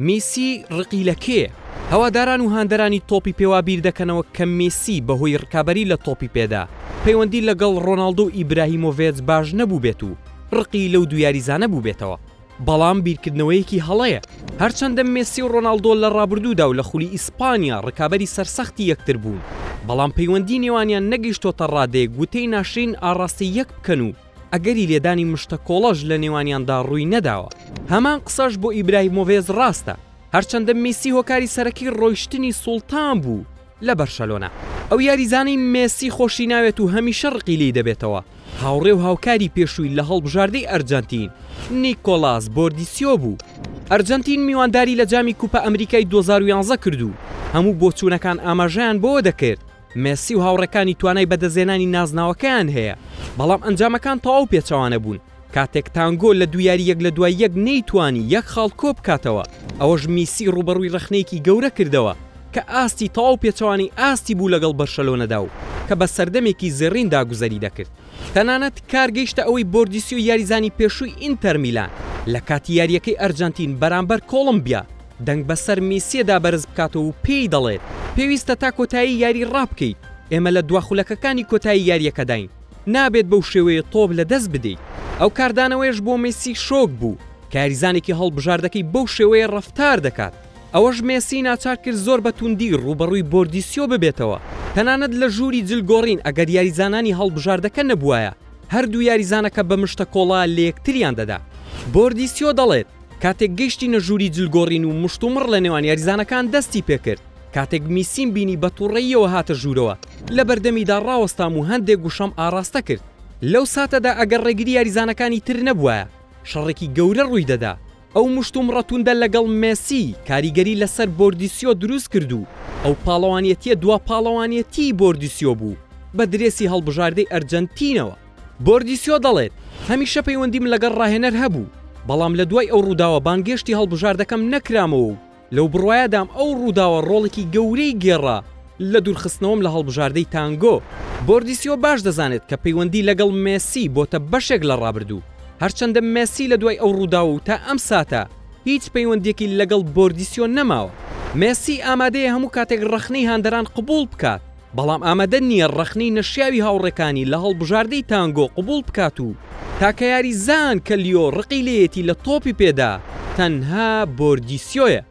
میسی ڕقی لە کێ؟ هەواداران و هاندەرانی تۆپی پێوا بیر دەکەنەوە کە میسی بەهۆی ڕکابەری لە تۆپی پێدا پەیوەندی لەگەڵ ڕۆناڵدۆ و ئیبراهیمۆڤیچ باش نەبوو بێت و ڕقی لەو دوو یاریزانە بوو بێتەوە. بەڵام بیرکردنەوەیەکی هەڵەیە. هەرچەندە میسی و ڕۆناڵدۆ لە ڕابردوودا و لە خولی ئیسپانیا ڕکابەری سەرسەختی یەکتر بوون، بەڵام پەیوەندی نێوانیان نەگەیشتۆتە ڕادەیەک گوتەی ناشرین ئاڕاستی یەک بکەن و ئەگەری لێدانی مشتە کۆڵەژ لە نێوانیاندا ڕووی نەداوە. هەمان قسەش بۆ ئیبراهیمۆڤیچ ڕاستە، هەرچەندە میسی هۆکاری سەرەکی ڕۆیشتنی سوڵتان بوو لە بەرشەلۆنا. ئەو یاریزانەی میسی خۆشی ناوێت و هەمیشە ڕقی لێی دەبێتەوە. هاوڕێ و هاوکاری پێشووی لە هەڵبژاردەی ئەرجەنتین نیکۆلاس بۆردیسیۆ بوو. ئەرجەنتین میوانداری لە جامی کوپە ئەمریکای 2011 کردو. هەموو بۆچوونەکان ئاماژەیان بۆ دەکرد. میسی و هاوڕەکانی توانای بەدەزێنانی نازناوەکەیان هەیە، بەڵام ئەنجامەکان تەواو پێچەوانە بوون. کاتێک تانگۆ لە دوو یاری یەک لە دوای یەک نەیتوانی یەک خاڵ کۆ بکاتەوە، ئەوەش میسی ڕوبەڕووی ڕخنەیەکی گەورە کردەوە کە ئاستی تەواو پێچەوانی ئاستی بوو لەگەڵ بەرشەلۆنەدا و کە بە سەردەمێکی زێڕین داگوزەری دەکرد. تەنانەت کارگەیشتە ئەوەی بۆردیسیۆ یاریزانی پێشووی ئینتەر میلان لە کاتی یاریەکەی ئەرجەنتین بەرامبەر کۆڵمبیا دەنگ بەسەر میسیەدا بەرز بکاتەوە و پێی دەڵێت پێویستە تا کۆتایی یاری ڕابکەیت، ئێمە لە دواخولەکەکانی کۆتایی یاریەکە داین، نابێت بەو شێوەیە تۆپ لە دەست بدەیت. ئەو کاردانەوەیش بۆ میسی شۆک بوو کە یاریزانێکی هەڵبژاردەکەی بەو شێوەیە ڕەفتار دەکات. ئەوەش میسی ناچار کرد زۆر بە توندی ڕوبەڕووی بۆردیسیۆ ببێتەوە. تەنانەت لە ژووری جلگۆڕین ئەگەر یاریزانانی هەڵبژاردەکە نەبووایە هەردوو یاریزانەکە بە مشتە کۆڵا لە یەکتریان دەدا. بۆردیسیۆ دەڵێت کاتێک گەیشتی نە ژووری جلگۆڕین و مشتومڕ لە نێوان یاریزانەکان دەستی پێکرد، کاتێک میسیم بینی بە تووڕەییەوە هاتە ژوورەوە لە بەردەمیدا ڕاوەستام و هەندێک گوشەم ئاراستە کرد. لەو ساتەدا ئەگەر ڕێگری یاریزانەکانی تر نەبووایە شەڕێکی گەورە ڕووی دەدا. ئەو مشتومڕەتوندە لەگەڵ میسی کاریگەری لەسەر بۆردیسیۆ دروست کردو. ئەو پاڵەوانیەتیە دوا پاڵەوانیەتی بۆردیسیۆ بوو بە درێسی هەڵبژاردەی ئەرجەنتینەوە. بۆردیسیۆ دەڵێت هەمیشە پەیوەندیم لەگەڵ ڕاهێنەر هەبوو، بەڵام لە دوای ئەو ڕووداوە بانگێشتی هەڵبژاردەکەم نەکرامەوە و لەو بڕوایەدام ئەو ڕووداوە ڕۆڵێکی گەورەی گێڕا لە دوورخستنەوەم لە هەڵبژاردەی تانگۆ. بۆردیسیۆ باش دەزانێت کە پەیوەندی لەگەڵ میسی بۆتە بەشێک لە ڕابردوو، هەرچەندە میسی لە دوای ئەو ڕووداوە و تا ئەم ساتە هیچ پەیوەندێکی لەگەڵ بۆردیسیۆ نەماوە. میسی ئامادەیە هەموو کاتێک ڕەخنەی هاندەران قبول بکات، بەڵام ئامادە نییە ڕەخنەی نەشیاوی هاوڕێکانی لە هەڵبژاردەی تانگۆ قبول بکات و تاکە یاریزان کە لیۆ ڕقی لێیەتی لە تۆپی پێدا تەنها بۆردیسیۆیە.